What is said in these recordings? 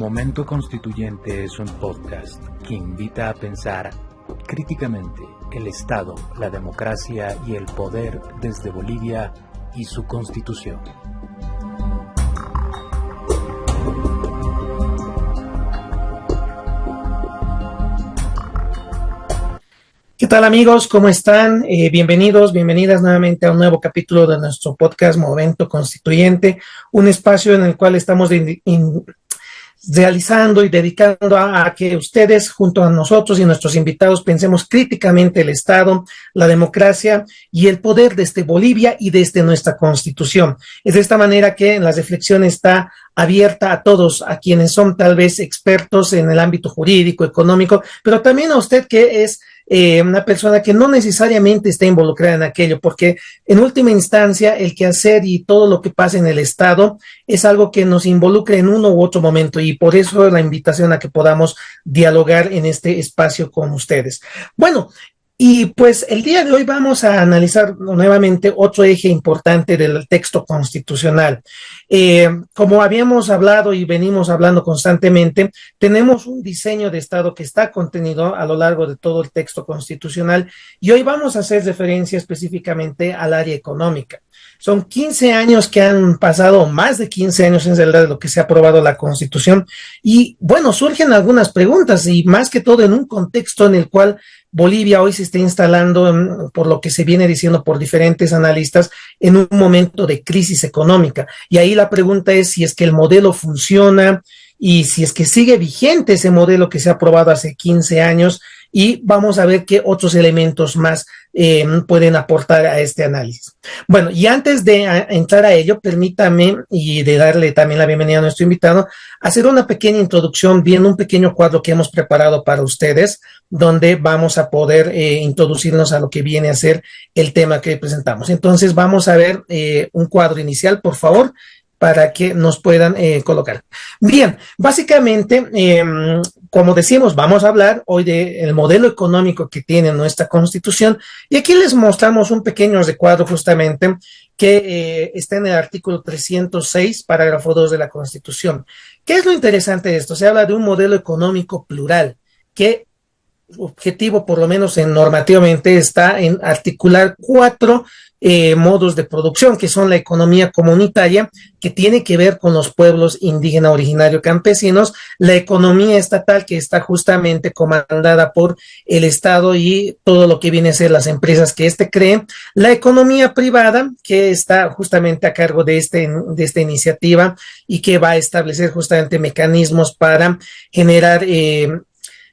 Momento Constituyente es un podcast que invita a pensar críticamente el Estado, la democracia y el poder desde Bolivia y su Constitución. ¿Qué tal, amigos? ¿Cómo están? Bienvenidos, bienvenidas nuevamente a un nuevo capítulo de nuestro podcast Momento Constituyente, un espacio en el cual estamos realizando y dedicando a que ustedes junto a nosotros y nuestros invitados pensemos críticamente el Estado, la democracia y el poder desde Bolivia y desde nuestra Constitución. Es de esta manera que la reflexión está abierta a todos, a quienes son tal vez expertos en el ámbito jurídico, económico, pero también a usted que es una persona que no necesariamente está involucrada en aquello, porque en última instancia el quehacer y todo lo que pasa en el Estado es algo que nos involucra en uno u otro momento, y por eso la invitación a que podamos dialogar en este espacio con ustedes. Bueno, y pues el día de hoy vamos a analizar nuevamente otro eje importante del texto constitucional. Como habíamos hablado y venimos hablando constantemente, tenemos un diseño de Estado que está contenido a lo largo de todo el texto constitucional, y hoy vamos a hacer referencia específicamente al área económica. Son 15 años que han pasado, más de 15 años en realidad de lo que se ha aprobado la Constitución, y bueno, surgen algunas preguntas, y más que todo en un contexto en el cual Bolivia hoy se está instalando, por lo que se viene diciendo por diferentes analistas, en un momento de crisis económica. Y ahí la pregunta es si es que el modelo funciona y si es que sigue vigente ese modelo que se ha aprobado hace 15 años, y vamos a ver qué otros elementos más pueden aportar a este análisis. Bueno, y antes de entrar a ello, permítame, y de darle también la bienvenida a nuestro invitado, hacer una pequeña introducción, viendo un pequeño cuadro que hemos preparado para ustedes, donde vamos a poder introducirnos a lo que viene a ser el tema que presentamos. Entonces vamos a ver un cuadro inicial, por favor, para que nos puedan colocar. Bien, básicamente, como decimos, vamos a hablar hoy del modelo económico que tiene nuestra Constitución, y aquí les mostramos un pequeño recuadro justamente que está en el artículo 306, parágrafo 2 de la Constitución. ¿Qué es lo interesante de esto? Se habla de un modelo económico plural, que objetivo, por lo menos normativamente, está en articular 4 modos de producción, que son la economía comunitaria, que tiene que ver con los pueblos indígena, originario, campesinos; la economía estatal, que está justamente comandada por el Estado y todo lo que viene a ser las empresas que cree; la economía privada, que está justamente a cargo de esta iniciativa y que va a establecer justamente mecanismos para generar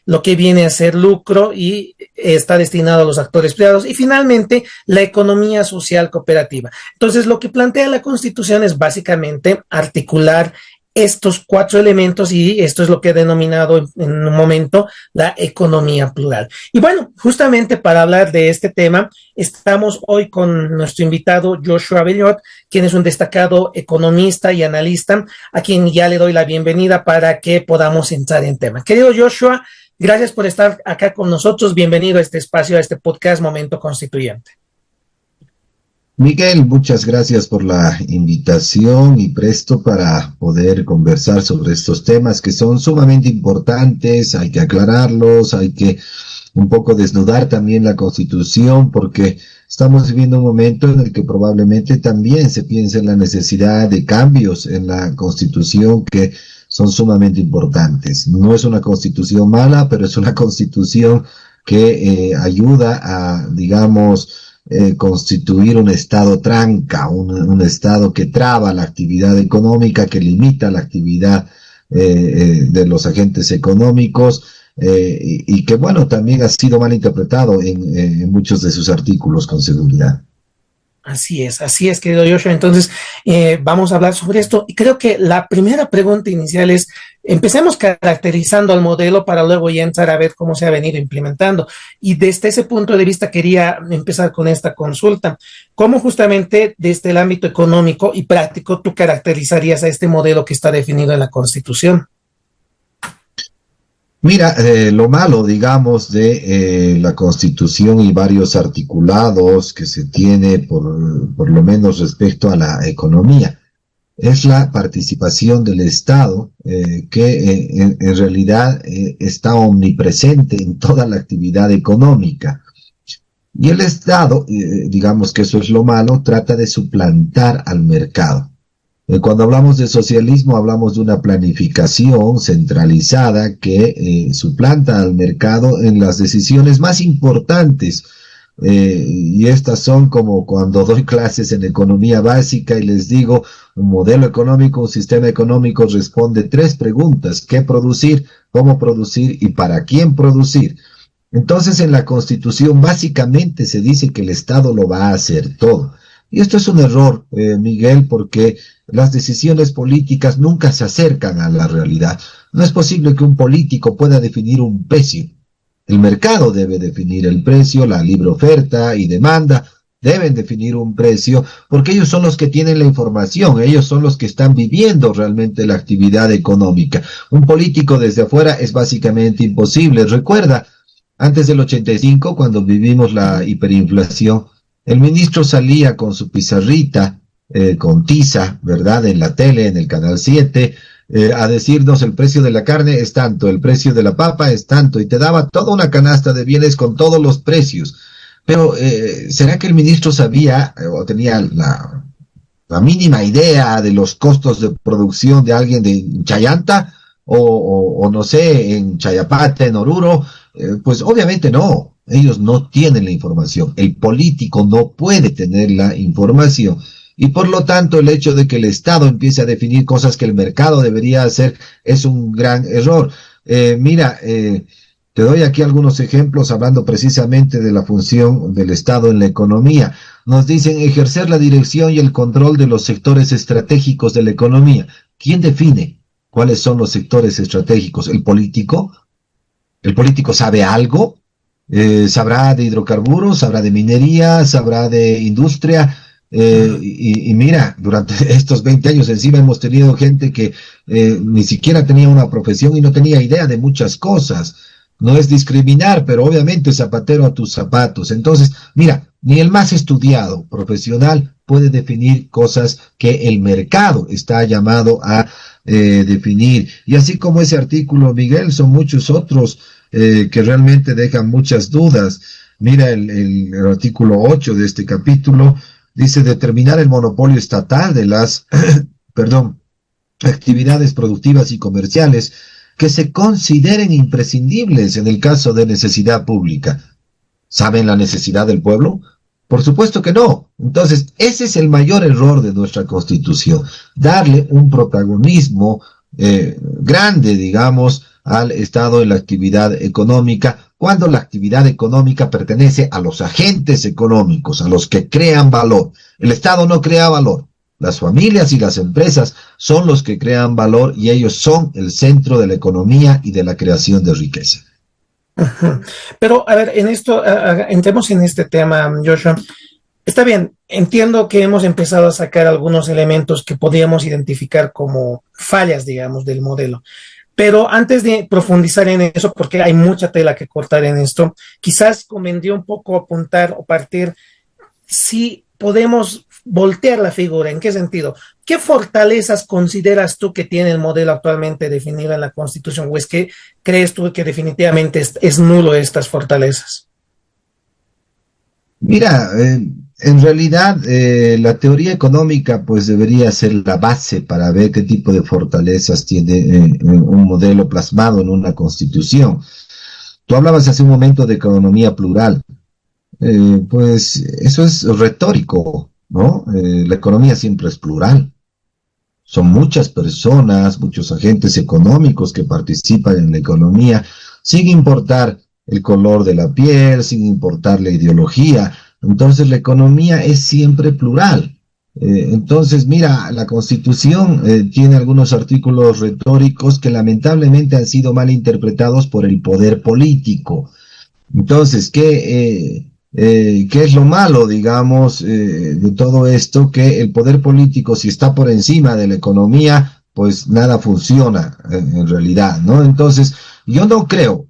lo que viene a ser lucro y está destinado a los actores privados; y finalmente la economía social cooperativa. Entonces, lo que plantea la Constitución es básicamente articular estos 4 elementos, y esto es lo que he denominado en un momento la economía plural. Y bueno, justamente para hablar de este tema, estamos hoy con nuestro invitado Joshua Bellot, quien es un destacado economista y analista, a quien ya le doy la bienvenida para que podamos entrar en tema. Querido Joshua, gracias por estar acá con nosotros. Bienvenido a este espacio, a este podcast Momento Constituyente. Miguel, muchas gracias por la invitación, y presto para poder conversar sobre estos temas que son sumamente importantes. Hay que aclararlos, hay que un poco desnudar también la Constitución, porque estamos viviendo un momento en el que probablemente también se piense en la necesidad de cambios en la Constitución que son sumamente importantes. No es una Constitución mala, pero es una Constitución que ayuda a, digamos, constituir un Estado tranca, un Estado que traba la actividad económica, que limita la actividad de los agentes económicos, y que, bueno, también ha sido mal interpretado en muchos de sus artículos, con seguridad. Así es, querido Joshua. Entonces, vamos a hablar sobre esto, y creo que la primera pregunta inicial es: empecemos caracterizando al modelo para luego ya entrar a ver cómo se ha venido implementando. Y desde ese punto de vista quería empezar con esta consulta: ¿cómo justamente desde el ámbito económico y práctico tú caracterizarías a este modelo que está definido en la Constitución? Mira, lo malo, digamos, de la Constitución y varios articulados que se tiene por lo menos respecto a la economía, es la participación del Estado, que en realidad está omnipresente en toda la actividad económica. Y el Estado, digamos que eso es lo malo, trata de suplantar al mercado. Cuando hablamos de socialismo, hablamos de una planificación centralizada que suplanta al mercado en las decisiones más importantes. Y estas son como cuando doy clases en economía básica y les digo, un modelo económico, un sistema económico responde 3 preguntas: ¿qué producir, cómo producir y para quién producir? Entonces, en la Constitución básicamente se dice que el Estado lo va a hacer todo. Y esto es un error, Miguel, porque las decisiones políticas nunca se acercan a la realidad. No es posible que un político pueda definir un precio. El mercado debe definir el precio, la libre oferta y demanda deben definir un precio, porque ellos son los que tienen la información, ellos son los que están viviendo realmente la actividad económica. Un político desde afuera es básicamente imposible. Recuerda, antes del 85, cuando vivimos la hiperinflación, el ministro salía con su pizarrita, con tiza, ¿verdad?, en la tele, en el Canal 7, a decirnos el precio de la carne es tanto, el precio de la papa es tanto, y te daba toda una canasta de bienes con todos los precios. Pero, ¿será que el ministro sabía o tenía la mínima idea de los costos de producción de alguien de Chayanta o no sé, en Chayapata, en Oruro? Pues obviamente no, ellos no tienen la información, el político no puede tener la información, y por lo tanto el hecho de que el Estado empiece a definir cosas que el mercado debería hacer es un gran error. Te doy aquí algunos ejemplos hablando precisamente de la función del Estado en la economía. Nos dicen ejercer la dirección y el control de los sectores estratégicos de la economía. ¿Quién define cuáles son los sectores estratégicos? ¿El político? ¿El político sabe algo? ¿Sabrá de hidrocarburos? ¿Sabrá de minería? ¿Sabrá de industria? Y mira, durante estos 20 años encima hemos tenido gente que ni siquiera tenía una profesión y no tenía idea de muchas cosas. No es discriminar, pero obviamente zapatero a tus zapatos. Entonces, mira, ni el más estudiado profesional puede definir cosas que el mercado está llamado a definir. Y así como ese artículo, Miguel, son muchos otros que realmente dejan muchas dudas. Mira el artículo 8 de este capítulo, dice determinar el monopolio estatal de las actividades productivas y comerciales que se consideren imprescindibles en el caso de necesidad pública. ¿Saben la necesidad del pueblo? Por supuesto que no. Entonces, ese es el mayor error de nuestra Constitución, darle un protagonismo grande, digamos, al Estado en la actividad económica, cuando la actividad económica pertenece a los agentes económicos, a los que crean valor. El Estado no crea valor. Las familias y las empresas son los que crean valor y ellos son el centro de la economía y de la creación de riqueza. Pero, a ver, en esto, entremos en este tema, Joshua. Está bien, entiendo que hemos empezado a sacar algunos elementos que podríamos identificar como fallas, digamos, del modelo. Pero antes de profundizar en eso, porque hay mucha tela que cortar en esto, quizás convendría un poco apuntar o partir si podemos voltear la figura. ¿En qué sentido? ¿Qué fortalezas consideras tú que tiene el modelo actualmente definido en la Constitución? ¿O es que crees tú que definitivamente es nulo estas fortalezas? Mira, en realidad la teoría económica pues debería ser la base para ver qué tipo de fortalezas tiene un modelo plasmado en una Constitución. Tú hablabas hace un momento de economía plural. Pues eso es retórico, ¿no? La economía siempre es plural. Son muchas personas, muchos agentes económicos que participan en la economía, sin importar el color de la piel, sin importar la ideología. Entonces la economía es siempre plural. Entonces, mira, la Constitución tiene algunos artículos retóricos que lamentablemente han sido mal interpretados por el poder político. Entonces, ¿qué es lo malo, digamos, de todo esto? Que el poder político, si está por encima de la economía, pues nada funciona en realidad, ¿no? Entonces, yo no creo,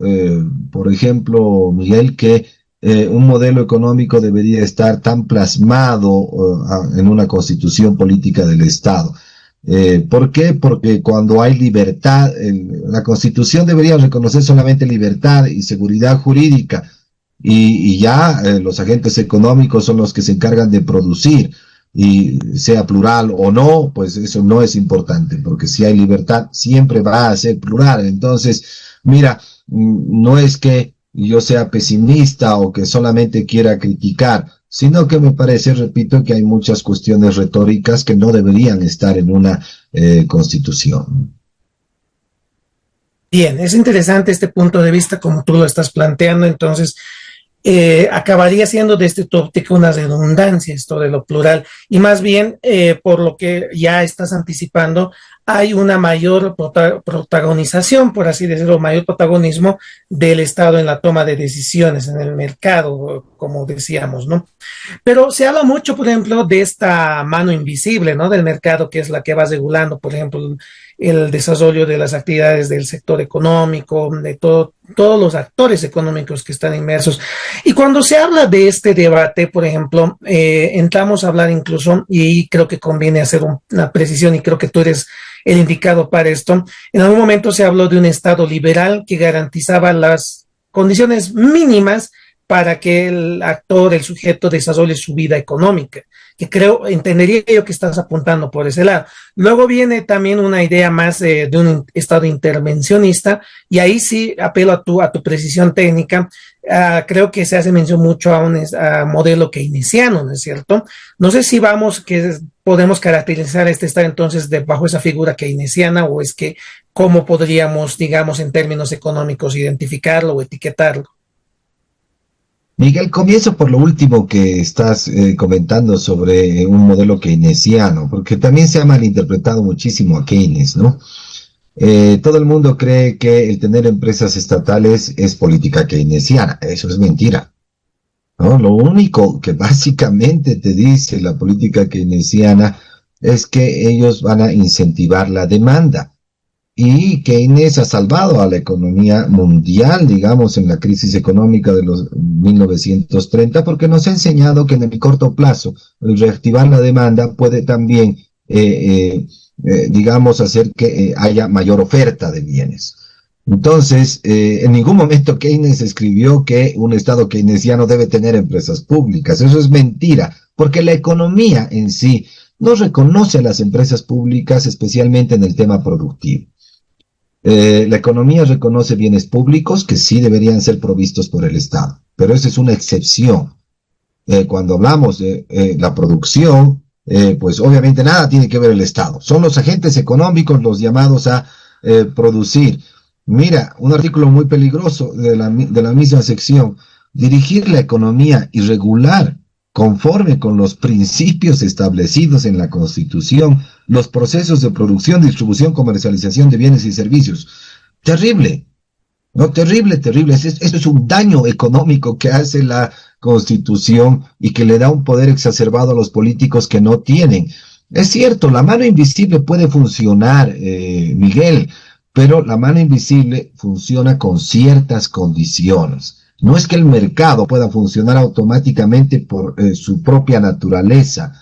por ejemplo, Miguel, que un modelo económico debería estar tan plasmado en una constitución política del Estado. ¿Por qué? Porque cuando hay libertad, la Constitución debería reconocer solamente libertad y seguridad jurídica, y ya los agentes económicos son los que se encargan de producir, y sea plural o no, pues eso no es importante, porque si hay libertad siempre va a ser plural. Entonces, mira, no es que yo sea pesimista o que solamente quiera criticar, sino que me parece, repito, que hay muchas cuestiones retóricas que no deberían estar en una constitución. Bien, es interesante este punto de vista como tú lo estás planteando. Entonces, acabaría siendo desde tu óptica una redundancia esto de lo plural, y más bien, por lo que ya estás anticipando, hay una mayor protagonización, por así decirlo, mayor protagonismo del Estado en la toma de decisiones, en el mercado, como decíamos, ¿no? Pero se habla mucho, por ejemplo, de esta mano invisible, ¿no? Del mercado, que es la que va regulando, por ejemplo, el desarrollo de las actividades del sector económico, de todos los actores económicos que están inmersos. Y cuando se habla de este debate, por ejemplo, entramos a hablar incluso, y creo que conviene hacer una precisión, y creo que tú eres el indicado para esto. En algún momento se habló de un Estado liberal que garantizaba las condiciones mínimas para que el actor, el sujeto, desarrolle su vida económica, que entendería yo que estás apuntando por ese lado. Luego viene también una idea más de un Estado intervencionista, y ahí sí apelo a tu precisión técnica. Creo que se hace mención mucho a un modelo keynesiano, ¿no es cierto? No sé si podemos caracterizar este Estado entonces bajo esa figura keynesiana, o es que cómo podríamos, digamos, en términos económicos identificarlo o etiquetarlo. Miguel, comienzo por lo último que estás comentando sobre un modelo keynesiano, porque también se ha malinterpretado muchísimo a Keynes, ¿no? Todo el mundo cree que el tener empresas estatales es política keynesiana. Eso es mentira, ¿no? Lo único que básicamente te dice la política keynesiana es que ellos van a incentivar la demanda. Y Keynes ha salvado a la economía mundial, digamos, en la crisis económica de los 1930, porque nos ha enseñado que en el corto plazo el reactivar la demanda puede también, digamos, hacer que haya mayor oferta de bienes. Entonces, en ningún momento Keynes escribió que un Estado keynesiano debe tener empresas públicas. Eso es mentira, porque la economía en sí no reconoce a las empresas públicas, especialmente en el tema productivo. La economía reconoce bienes públicos que sí deberían ser provistos por el Estado, pero esa es una excepción. Cuando hablamos de la producción, pues obviamente nada tiene que ver el Estado. Son los agentes económicos los llamados a producir. Mira, un artículo muy peligroso de la misma sección: dirigir la economía y regular conforme con los principios establecidos en la Constitución los procesos de producción, distribución, comercialización de bienes y servicios. Terrible, no, terrible, terrible. Esto es un daño económico que hace la Constitución y que le da un poder exacerbado a los políticos que no tienen. Es cierto, la mano invisible puede funcionar, Miguel, pero la mano invisible funciona con ciertas condiciones. No es que el mercado pueda funcionar automáticamente por su propia naturaleza,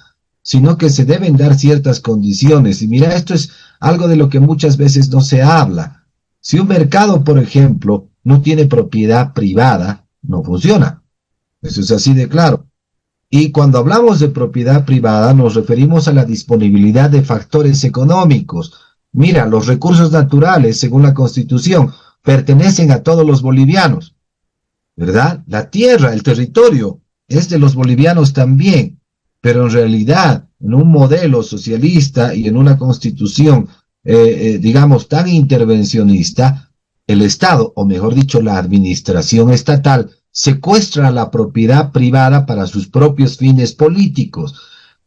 sino que se deben dar ciertas condiciones. Y mira, esto es algo de lo que muchas veces no se habla. Si un mercado, por ejemplo, no tiene propiedad privada, no funciona. Eso es así de claro. Y cuando hablamos de propiedad privada, nos referimos a la disponibilidad de factores económicos. Mira, los recursos naturales, según la Constitución, pertenecen a todos los bolivianos, ¿verdad? La tierra, el territorio, es de los bolivianos también, pero en realidad, en un modelo socialista y en una constitución, digamos, tan intervencionista, el Estado, o mejor dicho, la administración estatal, secuestra la propiedad privada para sus propios fines políticos.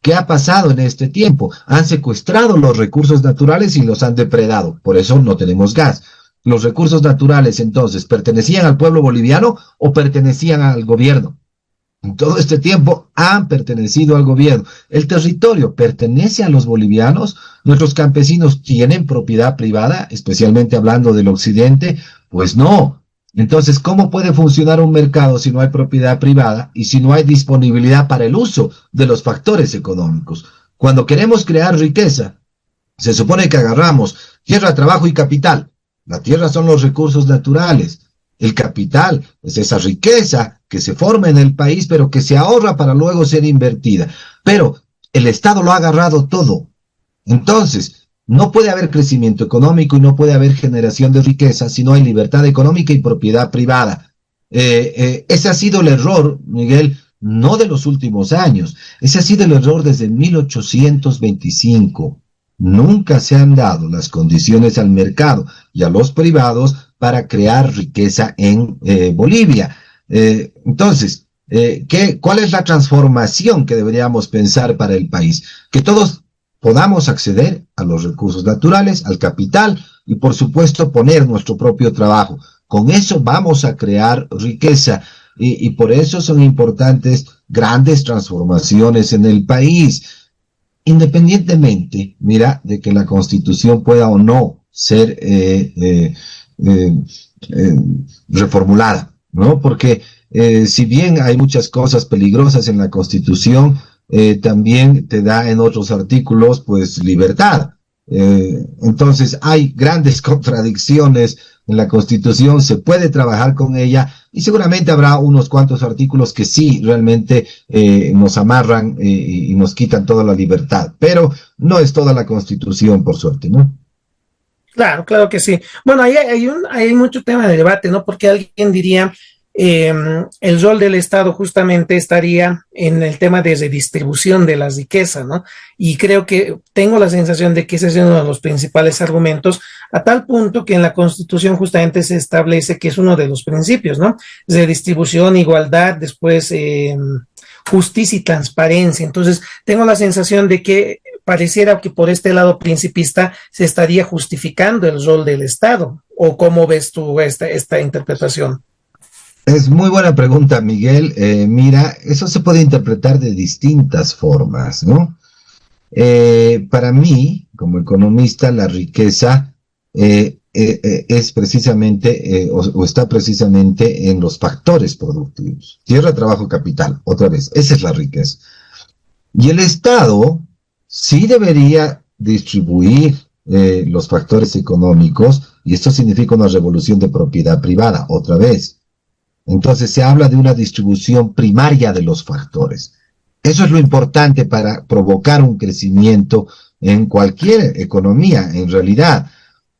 ¿Qué ha pasado en este tiempo? Han secuestrado los recursos naturales y los han depredado, por eso no tenemos gas. ¿Los recursos naturales entonces pertenecían al pueblo boliviano o pertenecían al gobierno? En todo este tiempo han pertenecido al gobierno. ¿El territorio pertenece a los bolivianos? ¿Nuestros campesinos tienen propiedad privada, especialmente hablando del occidente? Pues no. Entonces, ¿cómo puede funcionar un mercado si no hay propiedad privada y si no hay disponibilidad para el uso de los factores económicos? Cuando queremos crear riqueza, Se supone que agarramos tierra, trabajo y capital. La tierra son los recursos naturales. El capital es esa riqueza que se forma en el país, pero que se ahorra para luego ser invertida. Pero el Estado lo ha agarrado todo. Entonces, no puede haber crecimiento económico y no puede haber generación de riqueza si no hay libertad económica y propiedad privada. Ese ha sido el error, Miguel, no de los últimos años. Ese ha sido el error desde 1825. Nunca se han dado las condiciones al mercado y a los privados para crear riqueza en Bolivia. Entonces, ¿cuál es la transformación que deberíamos pensar para el país? Que todos podamos acceder a los recursos naturales, al capital y, por supuesto, poner nuestro propio trabajo. Con eso vamos a crear riqueza y por eso son importantes grandes transformaciones en el país. Independientemente, mira, de que la Constitución pueda o no ser reformulada, ¿no? Porque si bien hay muchas cosas peligrosas en la Constitución, también te da en otros artículos, pues, libertad. Entonces, hay grandes contradicciones en la Constitución, se puede trabajar con ella y seguramente habrá unos cuantos artículos que sí realmente nos amarran y nos quitan toda la libertad, pero no es toda la Constitución, por suerte, ¿no? Claro, claro que sí. Bueno, hay mucho tema de debate, ¿no? Porque alguien diría, el rol del Estado justamente estaría en el tema de redistribución de la riqueza, ¿no? Y creo que tengo la sensación de que ese es uno de los principales argumentos, a tal punto que en la Constitución justamente se establece que es uno de los principios, ¿no? Redistribución, igualdad, después justicia y transparencia. Entonces, tengo la sensación de que pareciera que por este lado principista se estaría justificando el rol del Estado. ¿O cómo ves tú esta interpretación? Es muy buena pregunta, Miguel. Mira, eso se puede interpretar de distintas formas, ¿no? Para mí, como economista, la riqueza es precisamente, o está precisamente en los factores productivos. Tierra, trabajo, capital. Otra vez, esa es la riqueza. Y el Estado sí debería distribuir los factores económicos, y esto significa una revolución de propiedad privada, otra vez. Entonces se habla de una distribución primaria de los factores. Eso es lo importante para provocar un crecimiento en cualquier economía, en realidad.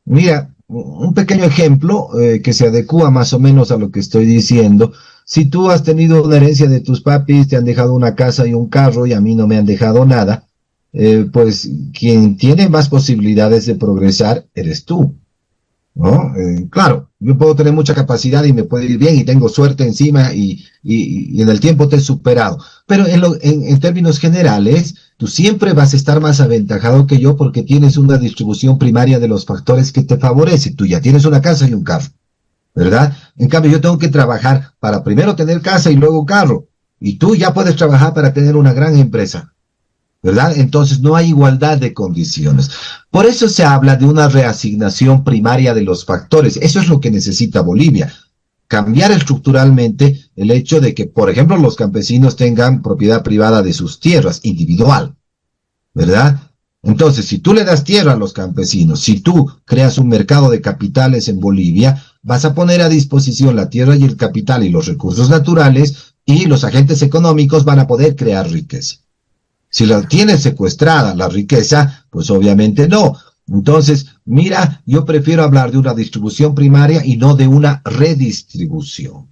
Mira, un pequeño ejemplo que se adecua más o menos a lo que estoy diciendo. Si tú has tenido una herencia de tus papis, te han dejado una casa y un carro y a mí no me han dejado nada, pues quien tiene más posibilidades de progresar eres tú, ¿no? Claro, yo puedo tener mucha capacidad y me puede ir bien y tengo suerte encima y en el tiempo te he superado, pero en términos generales tú siempre vas a estar más aventajado que yo porque tienes una distribución primaria de los factores que te favorece. Tú ya tienes una casa y un carro, ¿verdad? En cambio yo tengo que trabajar para primero tener casa y luego carro, y tú ya puedes trabajar para tener una gran empresa, ¿verdad? Entonces no hay igualdad de condiciones. Por eso se habla de una reasignación primaria de los factores. Eso es lo que necesita Bolivia. Cambiar estructuralmente el hecho de que, por ejemplo, los campesinos tengan propiedad privada de sus tierras, individual, ¿verdad? Entonces, si tú le das tierra a los campesinos, si tú creas un mercado de capitales en Bolivia, vas a poner a disposición la tierra y el capital y los recursos naturales, y los agentes económicos van a poder crear riqueza. Si la tienes secuestrada la riqueza, pues obviamente no. Entonces, mira, yo prefiero hablar de una distribución primaria y no de una redistribución.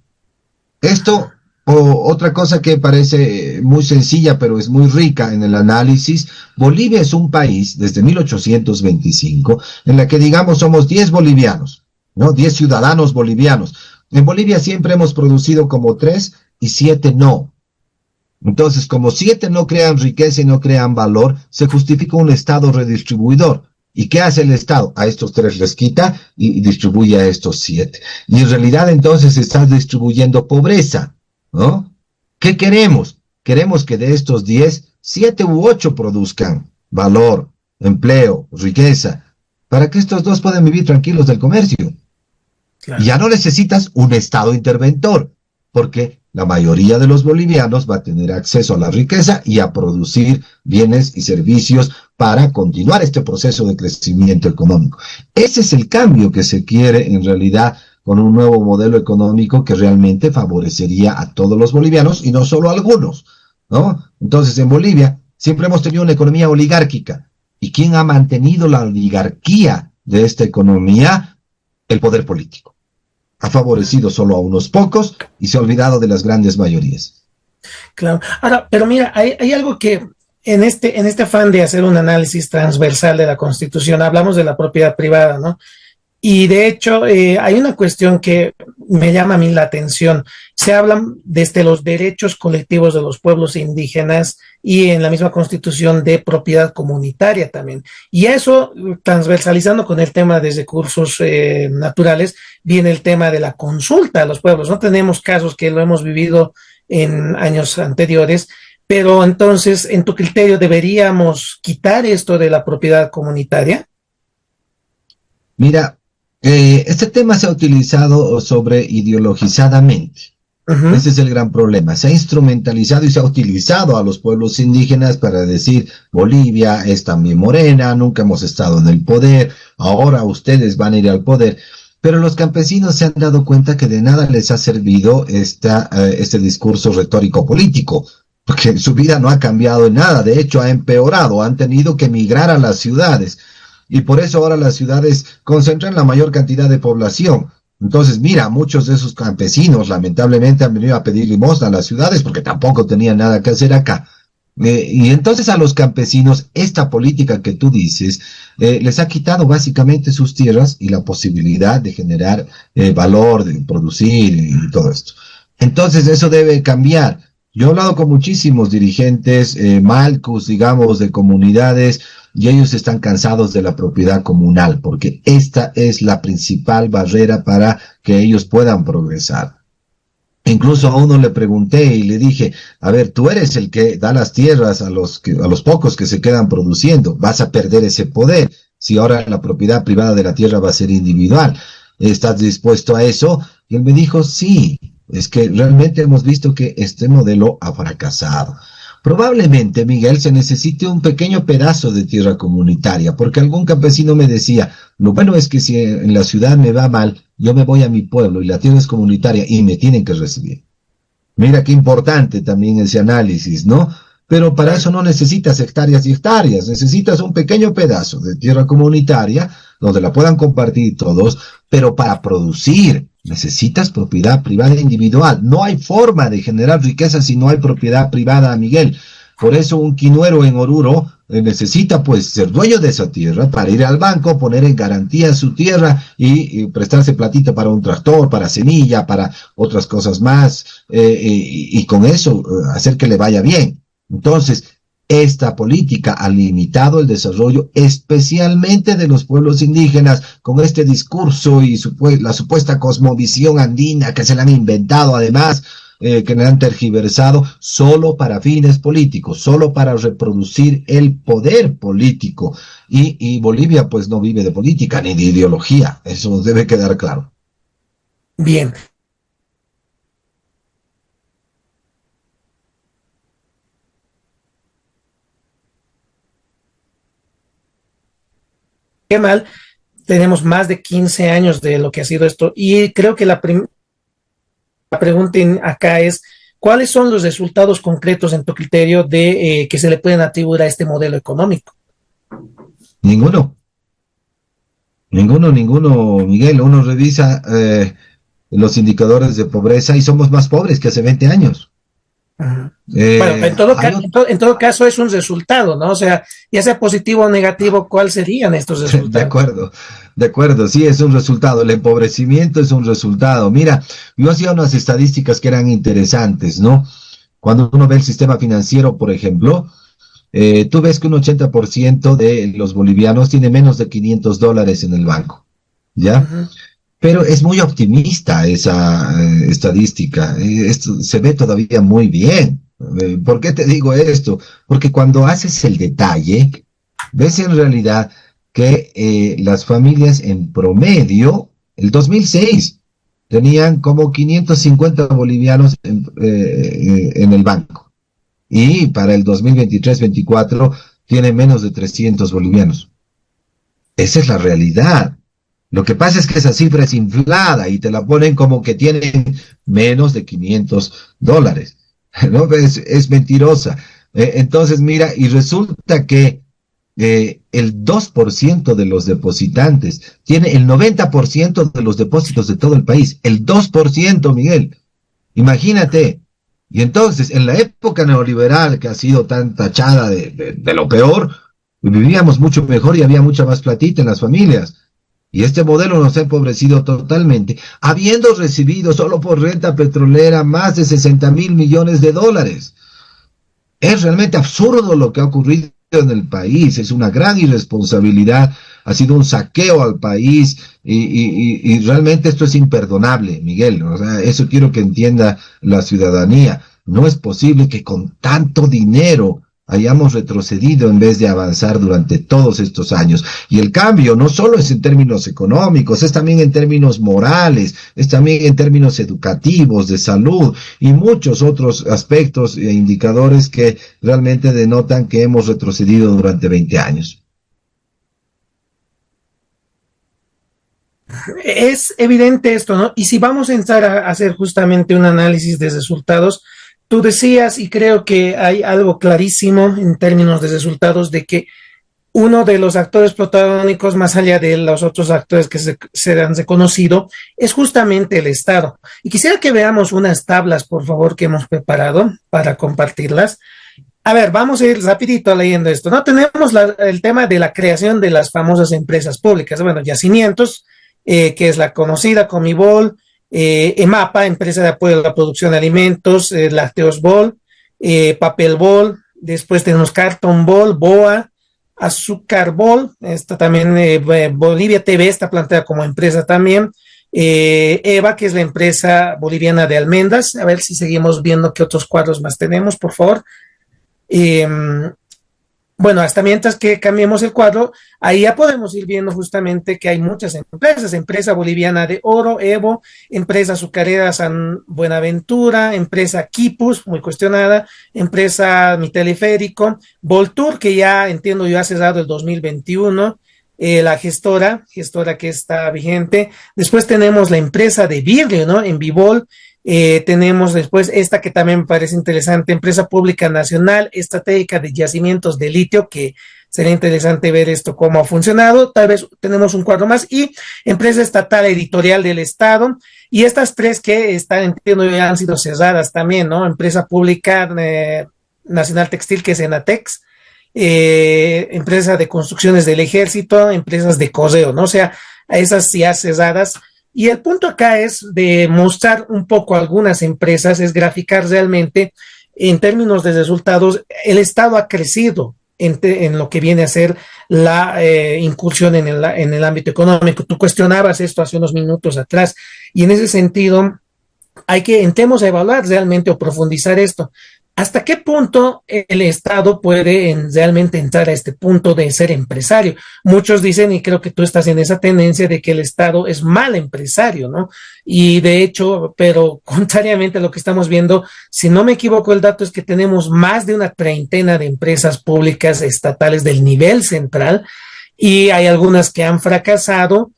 Esto, otra cosa que parece muy sencilla, pero es muy rica en el análisis. Bolivia es un país, desde 1825, en la que, digamos, somos 10 bolivianos, ¿no? 10 ciudadanos bolivianos. En Bolivia siempre hemos producido como 3 y 7 no. Entonces, como 7 no crean riqueza y no crean valor, se justifica un Estado redistribuidor. ¿Y qué hace el Estado? A estos 3 les quita y distribuye a estos 7. Y en realidad entonces estás distribuyendo pobreza, ¿no? ¿Qué queremos? Queremos que de estos 10, 7 u 8 produzcan valor, empleo, riqueza, para que estos 2 puedan vivir tranquilos del comercio. Claro. Y ya no necesitas un Estado interventor, porque la mayoría de los bolivianos va a tener acceso a la riqueza y a producir bienes y servicios para continuar este proceso de crecimiento económico. Ese es el cambio que se quiere en realidad con un nuevo modelo económico que realmente favorecería a todos los bolivianos y no solo a algunos, ¿no? Entonces, en Bolivia siempre hemos tenido una economía oligárquica. ¿Y quién ha mantenido la oligarquía de esta economía? El poder político. Ha favorecido solo a unos pocos y se ha olvidado de las grandes mayorías. Claro. Ahora, pero mira, hay algo que en este afán de hacer un análisis transversal de la Constitución, hablamos de la propiedad privada, ¿no? Y de hecho, hay una cuestión que me llama a mí la atención. Se hablan desde los derechos colectivos de los pueblos indígenas y en la misma Constitución de propiedad comunitaria también. Y eso, transversalizando con el tema de recursos naturales, viene el tema de la consulta a los pueblos. No tenemos casos que lo hemos vivido en años anteriores, pero entonces, en tu criterio, ¿deberíamos quitar esto de la propiedad comunitaria? Mira, este tema se ha utilizado sobre ideologizadamente. Ese es el gran problema. Se ha instrumentalizado y se ha utilizado a los pueblos indígenas para decir Bolivia es también morena, nunca hemos estado en el poder, ahora ustedes van a ir al poder. Pero los campesinos se han dado cuenta que de nada les ha servido este discurso retórico político, porque su vida no ha cambiado en nada, de hecho ha empeorado, han tenido que emigrar a las ciudades. Y por eso ahora las ciudades concentran la mayor cantidad de población. Entonces, mira, muchos de esos campesinos lamentablemente han venido a pedir limosna a las ciudades porque tampoco tenían nada que hacer acá. Y entonces a los campesinos esta política que tú dices les ha quitado básicamente sus tierras y la posibilidad de generar valor, de producir y todo esto. Entonces eso debe cambiar. Yo he hablado con muchísimos dirigentes, malcus, digamos, de comunidades, y ellos están cansados de la propiedad comunal, porque esta es la principal barrera para que ellos puedan progresar. Incluso a uno le pregunté y le dije, a ver, tú eres el que da las tierras a los pocos que se quedan produciendo, vas a perder ese poder, si ahora la propiedad privada de la tierra va a ser individual. ¿Estás dispuesto a eso? Y él me dijo, sí. Es que realmente hemos visto que este modelo ha fracasado. Probablemente, Miguel, se necesite un pequeño pedazo de tierra comunitaria, porque algún campesino me decía, lo bueno es que si en la ciudad me va mal, yo me voy a mi pueblo y la tierra es comunitaria y me tienen que recibir. Mira qué importante también ese análisis, ¿no? Pero para eso no necesitas hectáreas y hectáreas, necesitas un pequeño pedazo de tierra comunitaria donde la puedan compartir todos, pero para producir necesitas propiedad privada individual. No hay forma de generar riqueza si no hay propiedad privada, Miguel. Por eso un quinuero en Oruro necesita pues ser dueño de esa tierra para ir al banco, poner en garantía su tierra y prestarse platita para un tractor, para semilla, para otras cosas más, y con eso hacer que le vaya bien. Entonces, esta política ha limitado el desarrollo, especialmente de los pueblos indígenas, con este discurso y la supuesta cosmovisión andina que se le han inventado, además, que le han tergiversado, solo para fines políticos, solo para reproducir el poder político. Y Bolivia, pues, no vive de política ni de ideología. Eso debe quedar claro. Bien. Qué mal, tenemos más de 15 años de lo que ha sido esto y creo que la pregunta acá es, ¿cuáles son los resultados concretos en tu criterio de que se le pueden atribuir a este modelo económico? Ninguno, Miguel. Uno revisa los indicadores de pobreza y somos más pobres que hace 20 años. Bueno, en todo caso es un resultado, ¿no? O sea, ya sea positivo o negativo, ¿cuáles serían estos resultados? De acuerdo, sí, es un resultado. El empobrecimiento es un resultado. Mira, yo hacía unas estadísticas que eran interesantes, ¿no? Cuando uno ve el sistema financiero, por ejemplo, tú ves que un 80% de los bolivianos tiene menos de $500 en el banco, ¿ya? Uh-huh. Pero es muy optimista esa estadística. Esto se ve todavía muy bien. ¿Por qué te digo esto? Porque cuando haces el detalle, ves en realidad que las familias en promedio, el 2006, tenían como 550 bolivianos en el banco. Y para el 2023-24 tiene menos de 300 bolivianos. Esa es la realidad. Lo que pasa es que esa cifra es inflada y te la ponen como que tienen menos de $500, ¿no? Es mentirosa. Entonces, mira, y resulta que el 2% de los depositantes tiene el 90% de los depósitos de todo el país. El 2%, Miguel. Imagínate. Y entonces, en la época neoliberal, que ha sido tan tachada de lo peor, vivíamos mucho mejor y había mucha más platita en las familias. Y este modelo nos ha empobrecido totalmente, habiendo recibido solo por renta petrolera más de 60,000 millones de dólares. Es realmente absurdo lo que ha ocurrido en el país, es una gran irresponsabilidad, ha sido un saqueo al país y realmente esto es imperdonable, Miguel. O sea, eso quiero que entienda la ciudadanía. No es posible que con tanto dinero hayamos retrocedido en vez de avanzar durante todos estos años. Y el cambio no solo es en términos económicos, es también en términos morales, es también en términos educativos, de salud y muchos otros aspectos e indicadores que realmente denotan que hemos retrocedido durante 20 años. Es evidente esto, ¿no? Y si vamos a entrar a hacer justamente un análisis de resultados, tú decías, y creo que hay algo clarísimo en términos de resultados, de que uno de los actores protagónicos, más allá de los otros actores que se han reconocido, es justamente el Estado. Y quisiera que veamos unas tablas, por favor, que hemos preparado para compartirlas. A ver, vamos a ir rapidito leyendo esto, ¿no? Tenemos el tema de la creación de las famosas empresas públicas, bueno, Yacimientos, que es la conocida Comibol, EMAPA, empresa de apoyo a la producción de alimentos, Lácteos Bol, Papel Bol, después tenemos Carton Bol, BOA, Azúcar Bol, esta también, Bolivia TV está planteada como empresa también, EVA, que es la empresa boliviana de almendras. A ver si seguimos viendo qué otros cuadros más tenemos, por favor. Bueno, hasta mientras que cambiemos el cuadro, ahí ya podemos ir viendo justamente que hay muchas empresas, empresa boliviana de oro, Evo, empresa azucarera San Buenaventura, empresa Quipus, muy cuestionada, empresa Mi Teleférico, Voltur, que ya entiendo yo ha cerrado el 2021, la gestora que está vigente. Después tenemos la empresa de vidrio, ¿no? En Vivol. Tenemos después esta que también me parece interesante, empresa pública nacional estratégica de yacimientos de litio, que sería interesante ver esto cómo ha funcionado. Tal vez tenemos un cuadro más, y empresa estatal editorial del Estado, y estas tres que están, entiendo, ya han sido cerradas también, ¿no? Empresa pública nacional textil, que es Enatex, empresa de construcciones del ejército, empresas de correo, ¿no? O sea, a esas ya cerradas. Y el punto acá es de mostrar un poco algunas empresas, es graficar realmente en términos de resultados. El Estado ha crecido en lo que viene a ser la incursión en el ámbito económico. Tú cuestionabas esto hace unos minutos atrás, y en ese sentido entremos a evaluar realmente o profundizar esto. ¿Hasta qué punto el Estado puede realmente entrar a este punto de ser empresario? Muchos dicen, y creo que tú estás en esa tendencia, de que el Estado es mal empresario, ¿no? Y de hecho, pero contrariamente a lo que estamos viendo, si no me equivoco, el dato es que tenemos más de una treintena de empresas públicas estatales del nivel central, y hay algunas que han fracasado,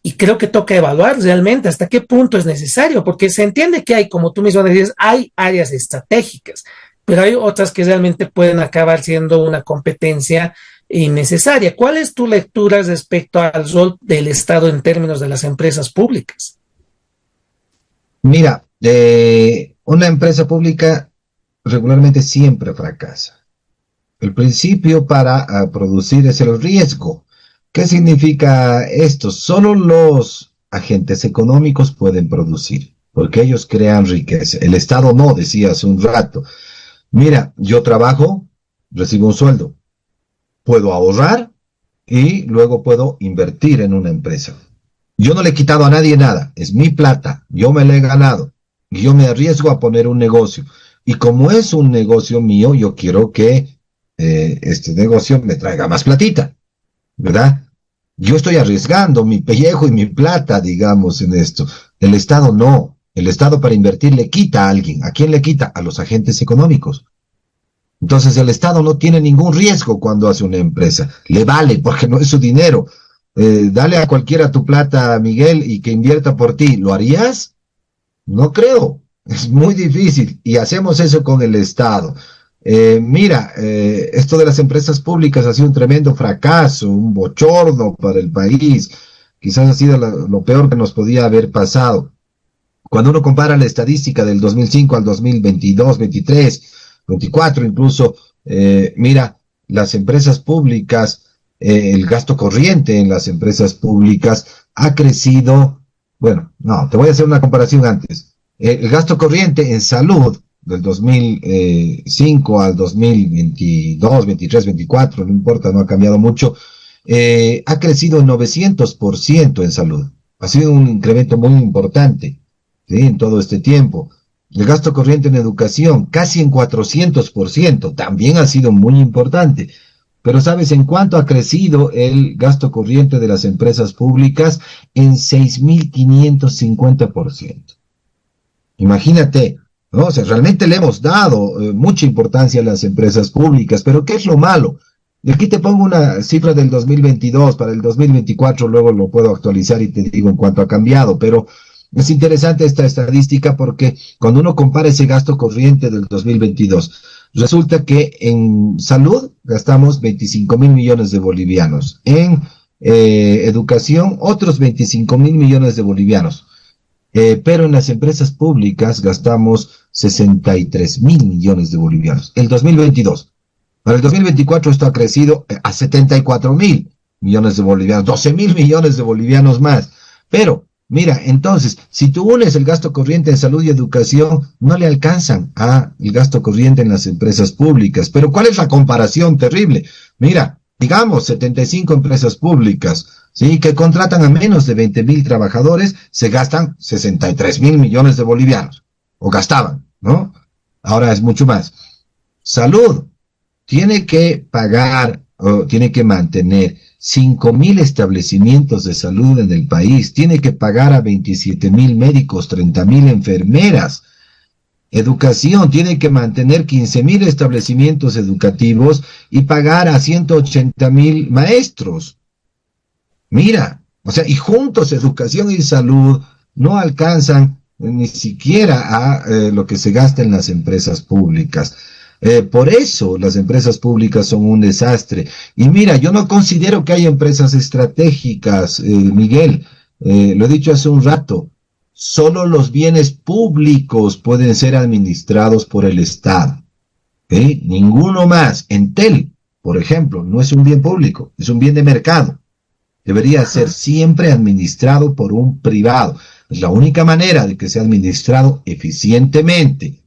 y creo que toca evaluar realmente hasta qué punto es necesario, porque se entiende que hay, como tú mismo dices, hay áreas estratégicas, pero hay otras que realmente pueden acabar siendo una competencia innecesaria. ¿Cuál es tu lectura respecto al rol del Estado en términos de las empresas públicas? Mira, una empresa pública regularmente siempre fracasa. El principio para producir es el riesgo. ¿Qué significa esto? Solo los agentes económicos pueden producir, porque ellos crean riqueza. El Estado no, decía hace un rato. Mira, yo trabajo, recibo un sueldo, puedo ahorrar y luego puedo invertir en una empresa. Yo no le he quitado a nadie nada, es mi plata, yo me la he ganado y yo me arriesgo a poner un negocio. Y como es un negocio mío, yo quiero que este negocio me traiga más platita, ¿verdad? Yo estoy arriesgando mi pellejo y mi plata, digamos, en esto. El Estado no. El Estado para invertir le quita a alguien. ¿A quién le quita? A los agentes económicos. Entonces el Estado no tiene ningún riesgo cuando hace una empresa. Le vale porque no es su dinero. Dale a cualquiera tu plata, Miguel, y que invierta por ti. ¿Lo harías? No creo. Es muy difícil. Y hacemos eso con el Estado. Esto de las empresas públicas ha sido un tremendo fracaso, un bochorno para el país. Quizás ha sido lo peor que nos podía haber pasado. Cuando uno compara la estadística del 2005 al 2022, 23, 24 incluso, las empresas públicas, el gasto corriente en las empresas públicas ha crecido. Bueno, no, te voy a hacer una comparación antes. El gasto corriente en salud del 2005 al 2022, 23, 24, no importa, no ha cambiado mucho, ha crecido en 900% en salud. Ha sido un incremento muy importante, ¿sí?, en todo este tiempo. El gasto corriente en educación, casi en 400%, también ha sido muy importante. Pero ¿sabes en cuánto ha crecido el gasto corriente de las empresas públicas? En 6.550%. Imagínate, ¿no? O sea, realmente le hemos dado mucha importancia a las empresas públicas, pero ¿qué es lo malo? Y aquí te pongo una cifra del 2022, para el 2024 luego lo puedo actualizar y te digo en cuánto ha cambiado, pero es interesante esta estadística porque cuando uno compara ese gasto corriente del 2022, resulta que en salud gastamos 25.000 millones de bolivianos, en educación otros 25.000 millones de bolivianos. Pero en las empresas públicas gastamos 63.000 millones de bolivianos. El 2022. Para el 2024 esto ha crecido a 74.000 millones de bolivianos, 12.000 millones de bolivianos más. Pero, mira, entonces, si tú unes el gasto corriente en salud y educación, no le alcanzan a el gasto corriente en las empresas públicas. Pero ¿cuál es la comparación terrible? Mira, digamos 75 empresas públicas, ¿sí?, que contratan a menos de 20.000 trabajadores, se gastan 63.000 millones de bolivianos, o gastaban, ¿no? Ahora es mucho más. Salud tiene que pagar, o tiene que mantener 5.000 establecimientos de salud en el país, tiene que pagar a 27.000 médicos, 30.000 enfermeras. Educación tiene que mantener 15.000 establecimientos educativos y pagar a 180.000 maestros. Mira, o sea, y juntos educación y salud no alcanzan ni siquiera a lo que se gasta en las empresas públicas. Por eso las empresas públicas son un desastre. Y mira, yo no considero que haya empresas estratégicas, Miguel, lo he dicho hace un rato. Solo los bienes públicos pueden ser administrados por el Estado. ¿Sí? Ninguno más. Entel, por ejemplo, no es un bien público, es un bien de mercado. Debería ser siempre administrado por un privado. Es la única manera de que sea administrado eficientemente.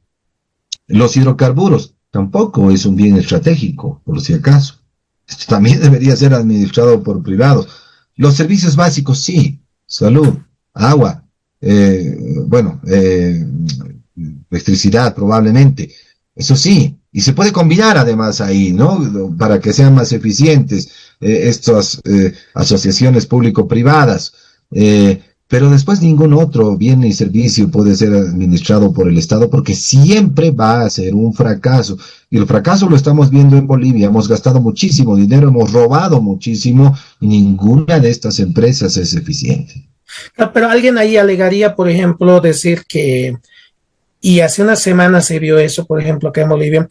Los hidrocarburos tampoco es un bien estratégico, por si acaso. Esto también debería ser administrado por privados. Los servicios básicos, sí. Salud, agua, electricidad probablemente, eso sí, y se puede combinar además ahí, ¿no?, para que sean más eficientes estas asociaciones público-privadas, pero después ningún otro bien y servicio puede ser administrado por el Estado porque siempre va a ser un fracaso, y el fracaso lo estamos viendo en Bolivia. Hemos gastado muchísimo dinero, hemos robado muchísimo y ninguna de estas empresas es eficiente. No, pero alguien ahí alegaría, por ejemplo, decir que, y hace una semana se vio eso, por ejemplo, acá en Bolivia,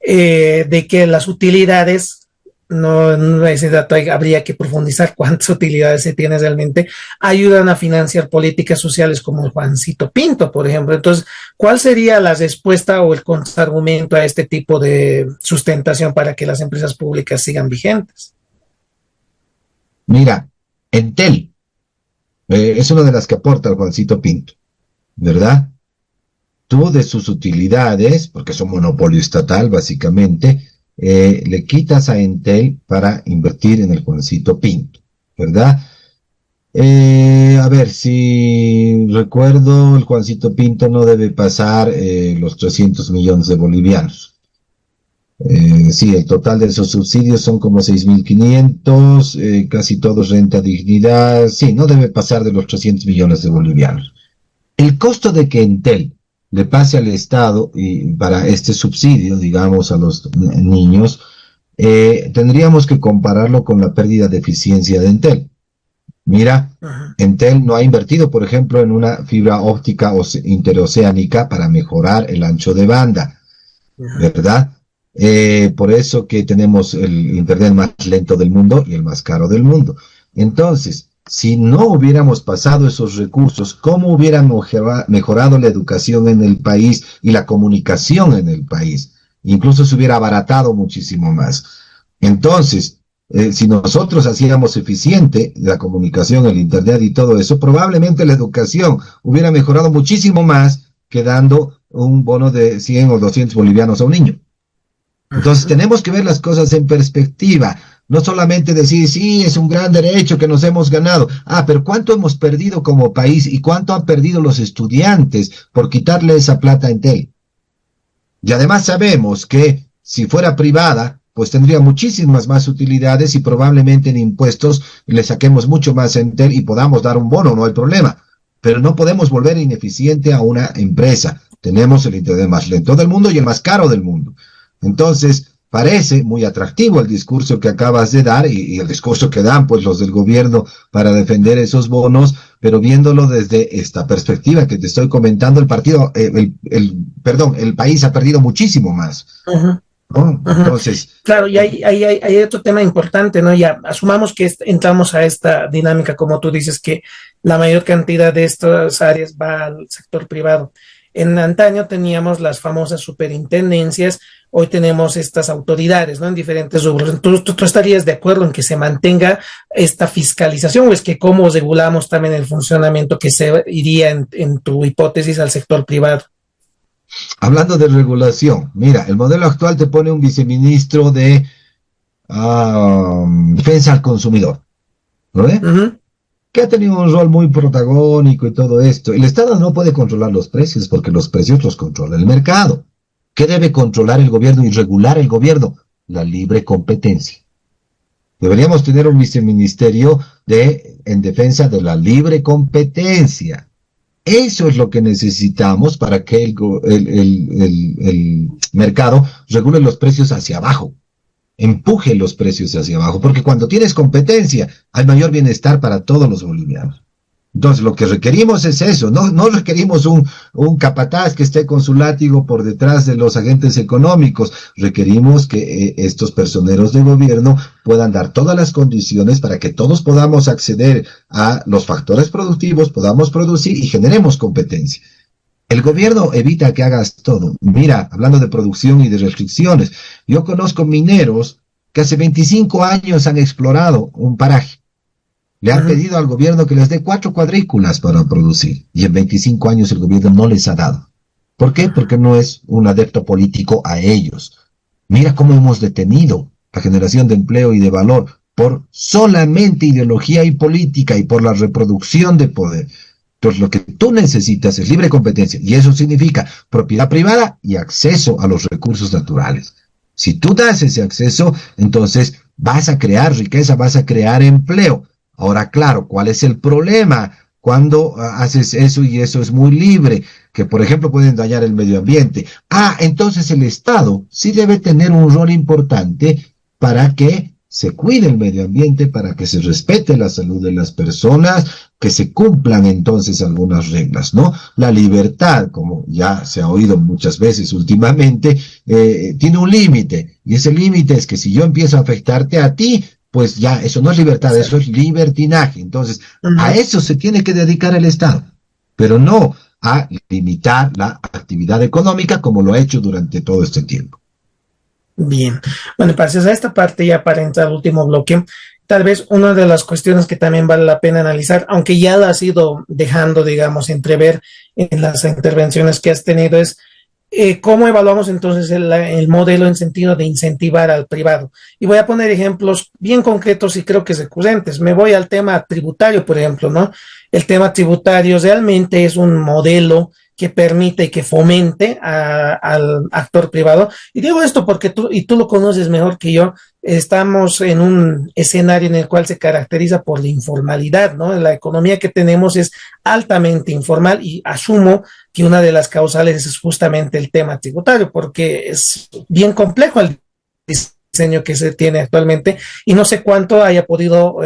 de que las utilidades, no ese dato habría que profundizar cuántas utilidades se tiene realmente, ayudan a financiar políticas sociales como el Juancito Pinto, por ejemplo. Entonces, ¿cuál sería la respuesta o el contraargumento a este tipo de sustentación para que las empresas públicas sigan vigentes? Mira, Entel es una de las que aporta el Juancito Pinto, ¿verdad? Tú de sus utilidades, porque es un monopolio estatal básicamente, le quitas a Entel para invertir en el Juancito Pinto, ¿verdad? A ver, si recuerdo, el Juancito Pinto no debe pasar los 300 millones de bolivianos. Sí, el total de esos subsidios son como 6.500, casi todos renta dignidad. Sí, no debe pasar de los 300 millones de bolivianos. El costo de que Entel le pase al Estado y para este subsidio, digamos, a los niños, tendríamos que compararlo con la pérdida de eficiencia de Entel. Mira, Ajá. Entel no ha invertido, por ejemplo, en una fibra óptica interoceánica para mejorar el ancho de banda, Ajá. ¿verdad? Por eso que tenemos el internet más lento del mundo y el más caro del mundo. Entonces, si no hubiéramos pasado esos recursos, ¿cómo hubiera mejorado la educación en el país y la comunicación en el país? Incluso se hubiera abaratado muchísimo más. Entonces, si nosotros hacíamos eficiente la comunicación, el internet y todo eso, probablemente la educación hubiera mejorado muchísimo más que dando un bono de 100 o 200 bolivianos a un niño. Entonces Ajá. tenemos que ver las cosas en perspectiva, no solamente decir, sí, es un gran derecho que nos hemos ganado. Ah, pero ¿cuánto hemos perdido como país y cuánto han perdido los estudiantes por quitarle esa plata a Entel? Y además sabemos que si fuera privada, pues tendría muchísimas más utilidades y probablemente en impuestos le saquemos mucho más a Entel y podamos dar un bono, no hay problema. Pero no podemos volver ineficiente a una empresa. Tenemos el internet más lento del mundo y el más caro del mundo. Entonces, parece muy atractivo el discurso que acabas de dar y el discurso que dan pues los del gobierno para defender esos bonos, pero viéndolo desde esta perspectiva que te estoy comentando, el país ha perdido muchísimo más, Ajá. ¿no? Ajá. Entonces, Claro, y hay otro tema importante, ¿no? Ya asumamos que entramos a esta dinámica, como tú dices, que la mayor cantidad de estas áreas va al sector privado. En antaño teníamos las famosas superintendencias, hoy tenemos estas autoridades, ¿no? En diferentes rubros. ¿Tú estarías de acuerdo en que se mantenga esta fiscalización o es que cómo regulamos también el funcionamiento que se iría en tu hipótesis al sector privado? hablando de regulación, mira, el modelo actual te pone un viceministro de defensa al consumidor, ¿no ve? Ujú. Que ha tenido un rol muy protagónico y todo esto. El Estado no puede controlar los precios porque los precios los controla el mercado. ¿Qué debe controlar el gobierno y regular el gobierno? La libre competencia. Deberíamos tener un viceministerio en defensa de la libre competencia. Eso es lo que necesitamos para que el mercado regule los precios hacia abajo, empuje los precios hacia abajo, porque cuando tienes competencia hay mayor bienestar para todos los bolivianos. Entonces, lo que requerimos es eso, no requerimos un capataz que esté con su látigo por detrás de los agentes económicos, requerimos que estos personeros de gobierno puedan dar todas las condiciones para que todos podamos acceder a los factores productivos, podamos producir y generemos competencia. El gobierno evita que hagas todo. Mira, hablando de producción y de restricciones, yo conozco mineros que hace 25 años han explorado un paraje. Le han Ujú. pedido al gobierno que les dé 4 cuadrículas para producir y en 25 años el gobierno no les ha dado. ¿Por qué? Porque no es un adepto político a ellos. Mira cómo hemos detenido la generación de empleo y de valor por solamente ideología y política y por la reproducción de poder. Entonces lo que tú necesitas es libre competencia y eso significa propiedad privada y acceso a los recursos naturales. Si tú das ese acceso, entonces vas a crear riqueza, vas a crear empleo. Ahora, claro, ¿cuál es el problema cuando haces eso y eso es muy libre? Que, por ejemplo, pueden dañar el medio ambiente. Ah, entonces el Estado sí debe tener un rol importante para que se cuide el medio ambiente, para que se respete la salud de las personas, que se cumplan entonces algunas reglas, ¿no? La libertad, como ya se ha oído muchas veces últimamente, tiene un límite, y ese límite es que si yo empiezo a afectarte a ti, pues ya, eso no es libertad, eso Exacto. es libertinaje. Entonces, a Ujú. eso se tiene que dedicar el Estado, pero no a limitar la actividad económica como lo ha hecho durante todo este tiempo. Bien, bueno, entonces a esta parte ya para entrar al último bloque, tal vez una de las cuestiones que también vale la pena analizar, aunque ya lo has ido dejando, digamos, entrever en las intervenciones que has tenido, es ¿cómo evaluamos entonces el modelo en sentido de incentivar al privado? Y voy a poner ejemplos bien concretos y creo que recurrentes. Me voy al tema tributario, por ejemplo, ¿no? El tema tributario realmente es un modelo que permite y que fomente al actor privado. Y digo esto porque tú lo conoces mejor que yo, estamos en un escenario en el cual se caracteriza por la informalidad, ¿no? La economía que tenemos es altamente informal y asumo que una de las causales es justamente el tema tributario, porque es bien complejo el diseño que se tiene actualmente y no sé cuánto haya podido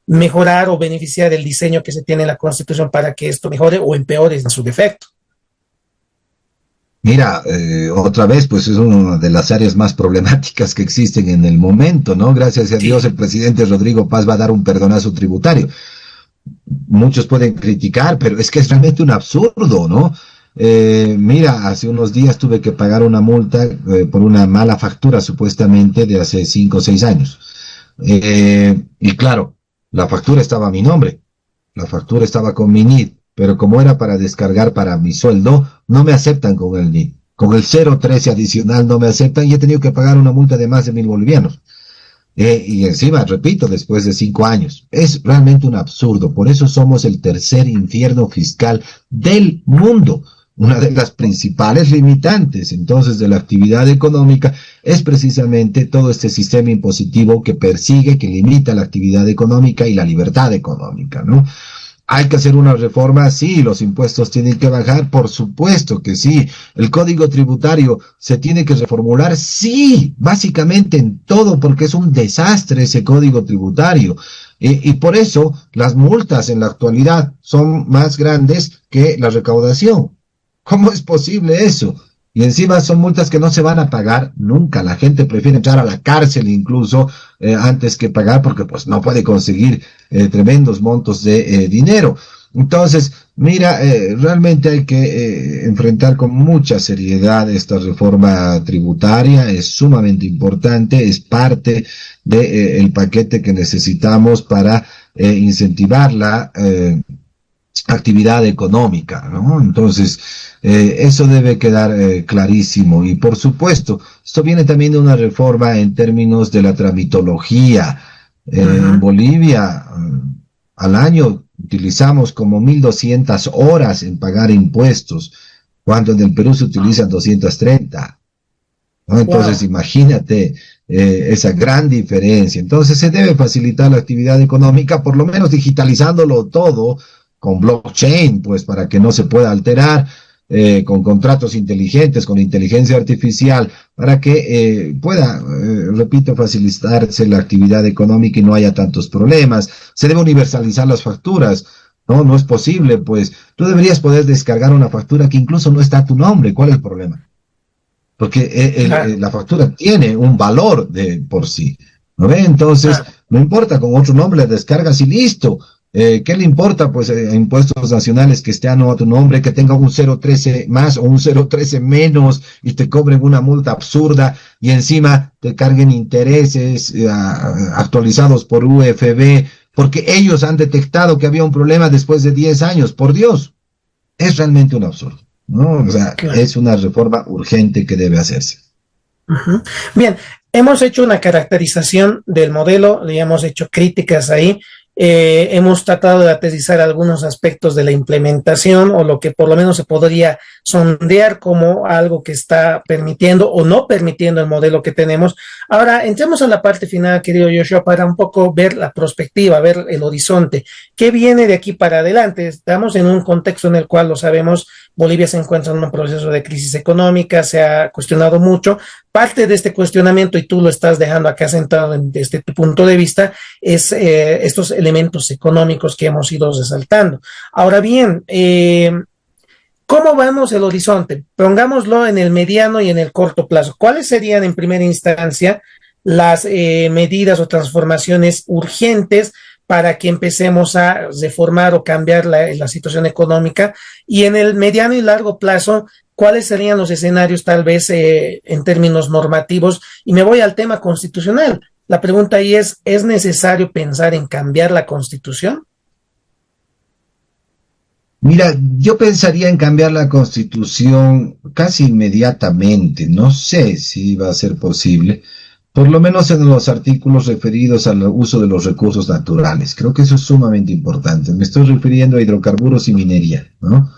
mejorar o beneficiar el diseño que se tiene en la Constitución para que esto mejore o empeore en su defecto. Mira, otra vez, pues es una de las áreas más problemáticas que existen en el momento, ¿no? Gracias a Dios el presidente Rodrigo Paz va a dar un perdonazo tributario. Muchos pueden criticar, pero es que es realmente un absurdo, ¿no? Mira, hace unos días tuve que pagar una multa por una mala factura supuestamente de hace 5 o 6 años. Y claro, la factura estaba a mi nombre, la factura estaba con mi NID, pero como era para descargar para mi sueldo, no me aceptan con el NID. Con el 013 adicional no me aceptan y he tenido que pagar una multa de más de 1,000 bolivianos. Y encima, repito, después de 5 años. Es realmente un absurdo. Por eso somos el tercer infierno fiscal del mundo. Una de las principales limitantes, entonces, de la actividad económica es precisamente todo este sistema impositivo que persigue, que limita la actividad económica y la libertad económica, ¿no? Hay que hacer una reforma, sí, los impuestos tienen que bajar, por supuesto que sí. El código tributario se tiene que reformular, sí, básicamente en todo, porque es un desastre ese código tributario. Y por eso las multas en la actualidad son más grandes que la recaudación. ¿Cómo es posible eso? Y encima son multas que no se van a pagar nunca. La gente prefiere entrar a la cárcel incluso antes que pagar porque pues no puede conseguir tremendos montos de dinero. Entonces, mira, realmente hay que enfrentar con mucha seriedad esta reforma tributaria. Es sumamente importante, es parte del paquete que necesitamos para incentivar la actividad económica, ¿no? Entonces, eso debe quedar clarísimo. Y por supuesto, esto viene también de una reforma en términos de la tramitología. En Bolivia, al año utilizamos como 1,200 horas en pagar impuestos, cuando en el Perú se utilizan 230. ¿No? Entonces, imagínate esa gran diferencia. Entonces, se debe facilitar la actividad económica, por lo menos digitalizándolo todo, con blockchain, pues para que no se pueda alterar, con contratos inteligentes, con inteligencia artificial, para que pueda, repito, facilitarse la actividad económica y no haya tantos problemas. Se debe universalizar las facturas. No, no es posible, pues tú deberías poder descargar una factura que incluso no está a tu nombre. ¿Cuál es el problema? Porque la factura tiene un valor de por sí, ¿no ve? Entonces, no importa, con otro nombre la descargas y listo. ¿Qué le importa, pues, impuestos nacionales que esté a tu nombre, que tenga un 013 más o un 013 menos y te cobren una multa absurda y encima te carguen intereses actualizados por UFB, porque ellos han detectado que había un problema después de 10 años? Por Dios, es realmente un absurdo, ¿no? O sea, es una reforma urgente que debe hacerse. Bien, hemos hecho una caracterización del modelo, le hemos hecho críticas ahí. Hemos tratado de aterrizar algunos aspectos de la implementación o lo que por lo menos se podría sondear como algo que está permitiendo o no permitiendo el modelo que tenemos. Ahora, entremos a la parte final, querido Joshua, para un poco ver la perspectiva, ver el horizonte. ¿Qué viene de aquí para adelante? Estamos en un contexto en el cual, lo sabemos, Bolivia se encuentra en un proceso de crisis económica, se ha cuestionado mucho. Parte de este cuestionamiento, y tú lo estás dejando acá sentado desde tu punto de vista, es estos elementos económicos que hemos ido resaltando. Ahora bien, ¿cómo vemos el horizonte? Pongámoslo en el mediano y en el corto plazo. ¿Cuáles serían en primera instancia las medidas o transformaciones urgentes para que empecemos a reformar o cambiar la situación económica? Y en el mediano y largo plazo, ¿cuáles serían los escenarios tal vez en términos normativos? Y me voy al tema constitucional. La pregunta ahí ¿es necesario pensar en cambiar la Constitución? Mira, yo pensaría en cambiar la Constitución casi inmediatamente. No sé si va a ser posible, por lo menos en los artículos referidos al uso de los recursos naturales. Creo que eso es sumamente importante. Me estoy refiriendo a hidrocarburos y minería, ¿no?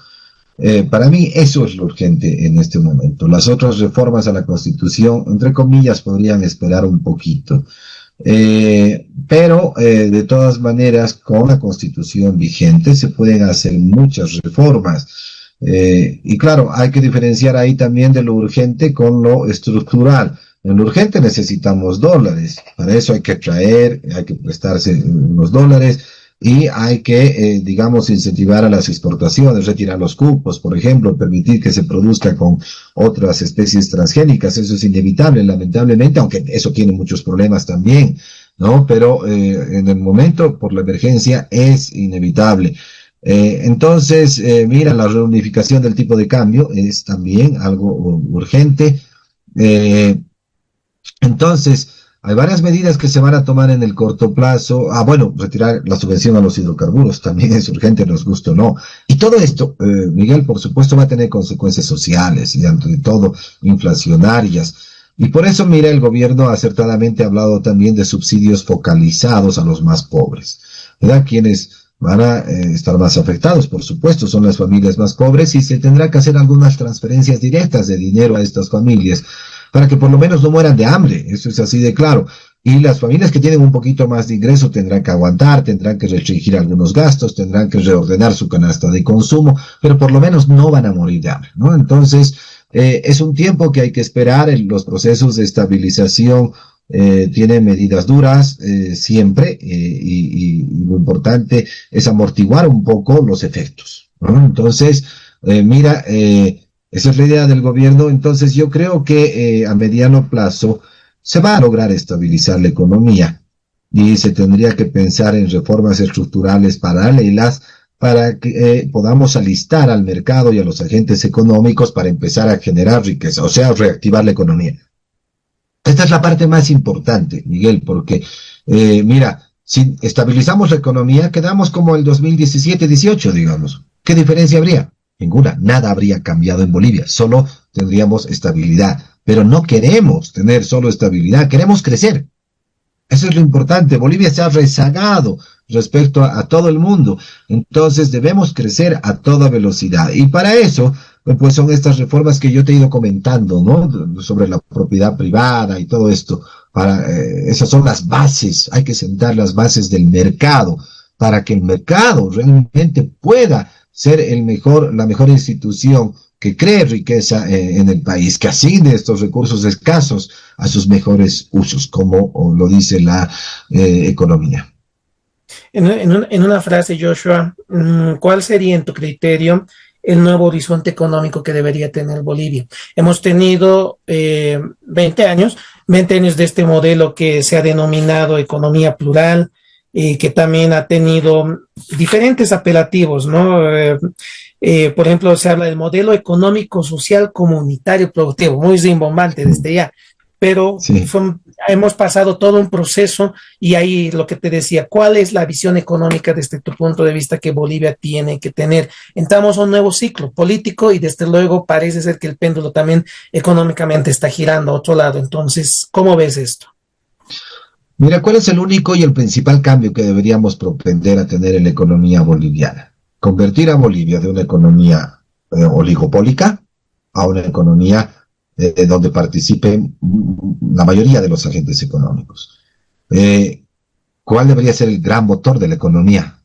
Para mí eso es lo urgente en este momento. Las otras reformas a la Constitución, entre comillas, podrían esperar un poquito. Pero de todas maneras, con la Constitución vigente se pueden hacer muchas reformas. Y claro, hay que diferenciar ahí también de lo urgente con lo estructural. En lo urgente necesitamos dólares. Para eso hay que traer, hay que prestarse los dólares. Y hay que, digamos, incentivar a las exportaciones, retirar los cupos, por ejemplo, permitir que se produzca con otras especies transgénicas. Eso es inevitable, lamentablemente, aunque eso tiene muchos problemas también, ¿no? Pero en el momento, por la emergencia, es inevitable. Entonces, mira, la reunificación del tipo de cambio es también algo urgente. Entonces, hay varias medidas que se van a tomar en el corto plazo. Bueno, retirar la subvención a los hidrocarburos también es urgente, nos guste o no. Y todo esto, Miguel, por supuesto, va a tener consecuencias sociales y ante todo inflacionarias. Y por eso, mira, el gobierno acertadamente ha hablado también de subsidios focalizados a los más pobres, ¿verdad? Quienes van a estar más afectados, por supuesto, son las familias más pobres y se tendrá que hacer algunas transferencias directas de dinero a estas familias para que por lo menos no mueran de hambre, eso es así de claro. Y las familias que tienen un poquito más de ingreso tendrán que aguantar, tendrán que restringir algunos gastos, tendrán que reordenar su canasta de consumo, pero por lo menos no van a morir de hambre, ¿no? Entonces, es un tiempo que hay que esperar. Los procesos de estabilización tienen medidas duras siempre, y lo importante es amortiguar un poco los efectos, ¿no? Entonces, mira, esa es la idea del gobierno. Entonces yo creo que a mediano plazo se va a lograr estabilizar la economía y se tendría que pensar en reformas estructurales paralelas para que podamos alistar al mercado y a los agentes económicos para empezar a generar riqueza, o sea, reactivar la economía. Esta es la parte más importante, Miguel, porque mira, si estabilizamos la economía, quedamos como el 2017-18, digamos. ¿Qué diferencia habría? Ninguna, nada habría cambiado en Bolivia, solo tendríamos estabilidad. Pero no queremos tener solo estabilidad, queremos crecer. Eso es lo importante. Bolivia se ha rezagado respecto a todo el mundo. Entonces debemos crecer a toda velocidad. Y para eso, pues son estas reformas que yo te he ido comentando, ¿no? Sobre la propiedad privada y todo esto. Esas son las bases. Hay que sentar las bases del mercado para que el mercado realmente pueda ser la mejor institución que cree riqueza en el país, que asigne estos recursos escasos a sus mejores usos, como lo dice la economía. En una frase, Joshua, ¿cuál sería, en tu criterio, el nuevo horizonte económico que debería tener Bolivia? Hemos tenido 20 años de este modelo que se ha denominado economía plural, que también ha tenido diferentes apelativos, ¿no? Por ejemplo, se habla del modelo económico, social, comunitario, productivo, muy rimbombante desde ya, pero sí, hemos pasado todo un proceso y ahí lo que te decía, ¿cuál es la visión económica desde tu punto de vista que Bolivia tiene que tener? Entramos a un nuevo ciclo político y desde luego parece ser que el péndulo también económicamente está girando a otro lado. Entonces, ¿cómo ves esto? Mira, ¿cuál es el único y el principal cambio que deberíamos propender a tener en la economía boliviana? Convertir a Bolivia de una economía oligopólica a una economía donde participen la mayoría de los agentes económicos. ¿Cuál debería ser el gran motor de la economía?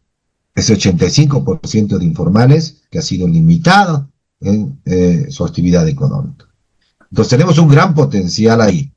Ese 85% de informales que ha sido limitado en su actividad económica. Entonces tenemos un gran potencial ahí.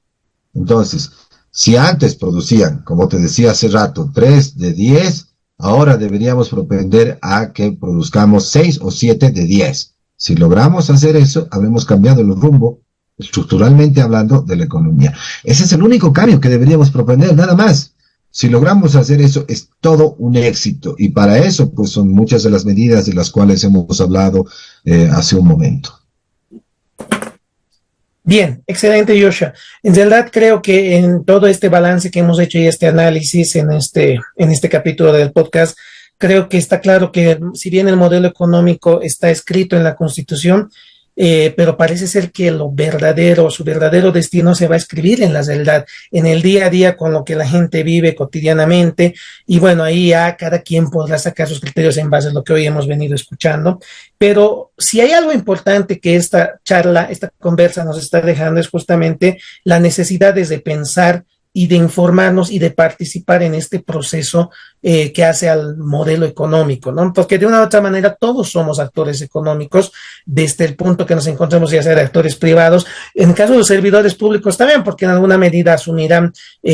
Entonces, si antes producían, como te decía hace rato, 3 de 10, ahora deberíamos propender a que produzcamos 6 o 7 de 10. Si logramos hacer eso, habremos cambiado el rumbo, estructuralmente hablando, de la economía. Ese es el único cambio que deberíamos propender, nada más. Si logramos hacer eso, es todo un éxito. Y para eso, pues son muchas de las medidas de las cuales hemos hablado hace un momento. Bien, excelente, Joshua. En realidad creo que en todo este balance que hemos hecho y este análisis en este capítulo del podcast, creo que está claro que si bien el modelo económico está escrito en la Constitución, pero parece ser que su verdadero destino se va a escribir en la realidad, en el día a día con lo que la gente vive cotidianamente, y bueno, ahí ya cada quien podrá sacar sus criterios en base a lo que hoy hemos venido escuchando, pero si hay algo importante que esta charla, esta conversa nos está dejando es justamente la necesidad de pensar y de informarnos y de participar en este proceso que hace al modelo económico, ¿no? Porque de una u otra manera todos somos actores económicos desde el punto que nos encontramos, ya sea de actores privados, en el caso de los servidores públicos también, porque en alguna medida asumirán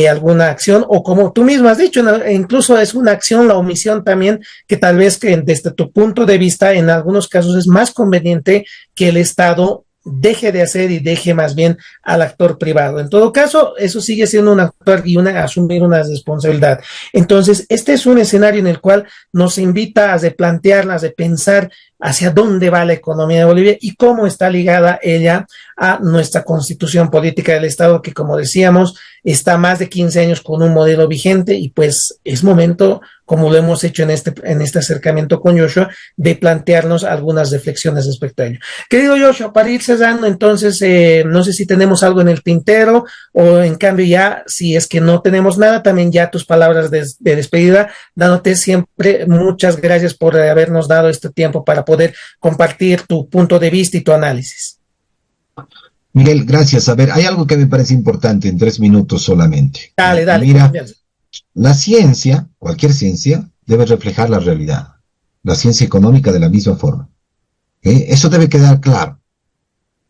alguna acción, o como tú mismo has dicho, incluso es una acción, la omisión también, que tal vez que desde tu punto de vista en algunos casos es más conveniente que el Estado deje de hacer y deje más bien al actor privado. En todo caso, eso sigue siendo un actor y asumir una responsabilidad. Entonces, este es un escenario en el cual nos invita a replantearlas, de pensar hacia dónde va la economía de Bolivia y cómo está ligada ella a nuestra constitución política del Estado, que como decíamos, está más de 15 años con un modelo vigente, y pues es momento, como lo hemos hecho en este acercamiento con Joshua, de plantearnos algunas reflexiones respecto a ello. Querido Joshua, para ir cerrando, entonces, no sé si tenemos algo en el tintero, o en cambio ya, si es que no tenemos nada, también ya tus palabras de despedida, dándote siempre muchas gracias por habernos dado este tiempo para poder compartir tu punto de vista y tu análisis. Miguel, gracias. A ver, hay algo que me parece importante en 3 minutos solamente. Dale. Mira, la ciencia, cualquier ciencia, debe reflejar la realidad. La ciencia económica de la misma forma. Eso debe quedar claro.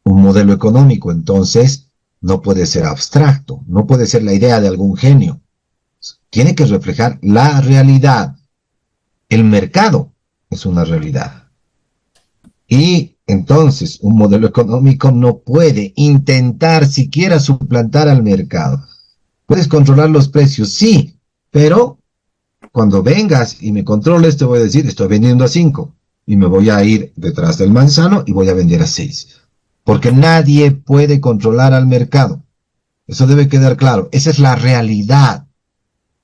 Un modelo económico, entonces, no puede ser abstracto, no puede ser la idea de algún genio. Tiene que reflejar la realidad. El mercado es una realidad. Y entonces un modelo económico no puede intentar siquiera suplantar al mercado. Puedes controlar los precios, sí, pero cuando vengas y me controles te voy a decir, estoy vendiendo a 5 y me voy a ir detrás del manzano y voy a vender a 6. Porque nadie puede controlar al mercado. Eso debe quedar claro. Esa es la realidad,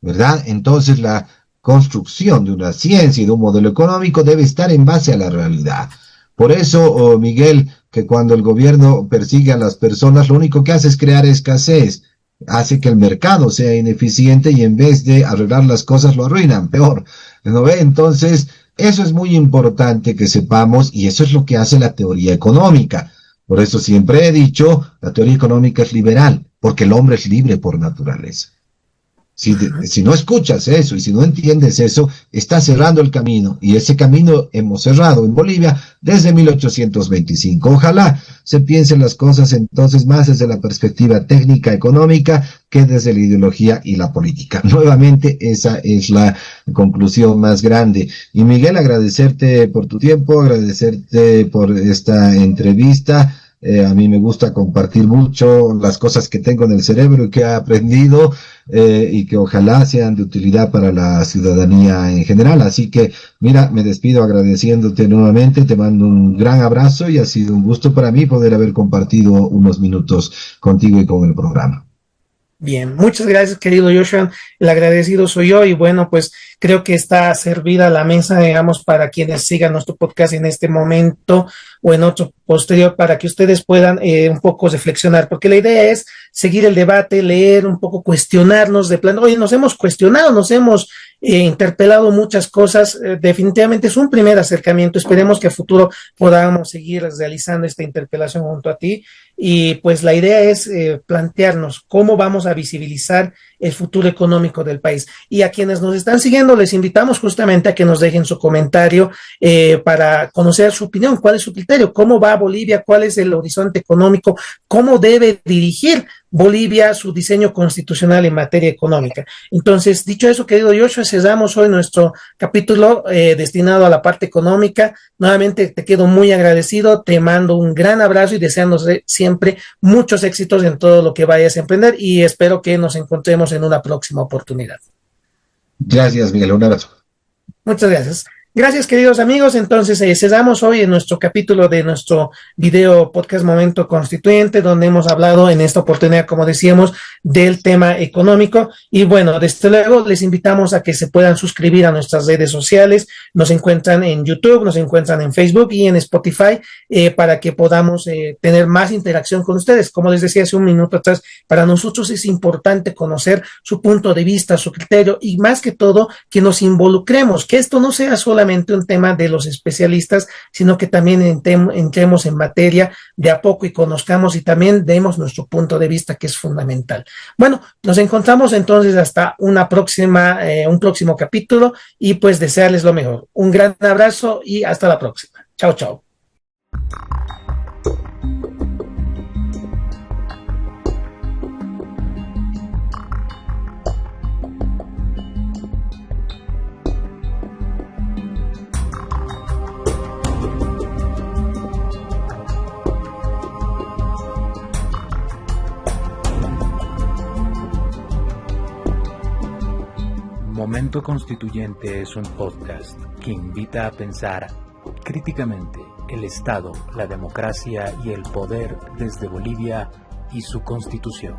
¿verdad? Entonces la construcción de una ciencia y de un modelo económico debe estar en base a la realidad. Por eso, Miguel, que cuando el gobierno persigue a las personas, lo único que hace es crear escasez, hace que el mercado sea ineficiente y en vez de arreglar las cosas lo arruinan, peor. ¿No ve? Entonces, eso es muy importante que sepamos, y eso es lo que hace la teoría económica. Por eso siempre he dicho, la teoría económica es liberal, porque el hombre es libre por naturaleza. Si no escuchas eso y si no entiendes eso, estás cerrando el camino, y ese camino hemos cerrado en Bolivia desde 1825. Ojalá se piensen las cosas entonces más desde la perspectiva técnica económica que desde la ideología y la política. Nuevamente, esa es la conclusión más grande. Y Miguel, agradecerte por tu tiempo, agradecerte por esta entrevista. A mí me gusta compartir mucho las cosas que tengo en el cerebro y que he aprendido, y que ojalá sean de utilidad para la ciudadanía en general. Así que, mira, me despido agradeciéndote nuevamente, te mando un gran abrazo y ha sido un gusto para mí poder haber compartido unos minutos contigo y con el programa. Bien, muchas gracias, querido Joshua. El agradecido soy yo, y bueno, pues creo que está servida la mesa, digamos, para quienes sigan nuestro podcast en este momento o en otro posterior, para que ustedes puedan un poco reflexionar, porque la idea es seguir el debate, leer un poco, cuestionarnos de plano. Oye, nos hemos cuestionado, nos hemos interpelado muchas cosas. Definitivamente es un primer acercamiento. Esperemos que a futuro podamos seguir realizando esta interpelación junto a ti. Y pues la idea es plantearnos cómo vamos a visibilizar el futuro económico del país. Y a quienes nos están siguiendo, les invitamos justamente a que nos dejen su comentario para conocer su opinión, cuál es su criterio, cómo va Bolivia, cuál es el horizonte económico, cómo debe dirigir Bolivia su diseño constitucional en materia económica. Entonces, dicho eso, querido Joshua, cerramos hoy nuestro capítulo destinado a la parte económica. Nuevamente te quedo muy agradecido, te mando un gran abrazo y deseándote siempre muchos éxitos en todo lo que vayas a emprender, y espero que nos encontremos en una próxima oportunidad. Gracias, Miguel, un abrazo. Muchas gracias. Gracias, queridos amigos. Entonces, cerramos hoy en nuestro capítulo de nuestro video podcast Momento Constituyente, donde hemos hablado en esta oportunidad, como decíamos, del tema económico. Y bueno, desde luego les invitamos a que se puedan suscribir a nuestras redes sociales. Nos encuentran en YouTube, nos encuentran en Facebook y en Spotify, para que podamos tener más interacción con ustedes. Como les decía hace un minuto atrás, para nosotros es importante conocer su punto de vista, su criterio y más que todo que nos involucremos, que esto no sea solamente un tema de los especialistas, sino que también entremos en materia de a poco y conozcamos y también demos nuestro punto de vista, que es fundamental. Bueno, nos encontramos entonces hasta un próximo capítulo y pues desearles lo mejor. Un gran abrazo y hasta la próxima. Chao, chao. Momento Constituyente es un podcast que invita a pensar críticamente el Estado, la democracia y el poder desde Bolivia y su Constitución.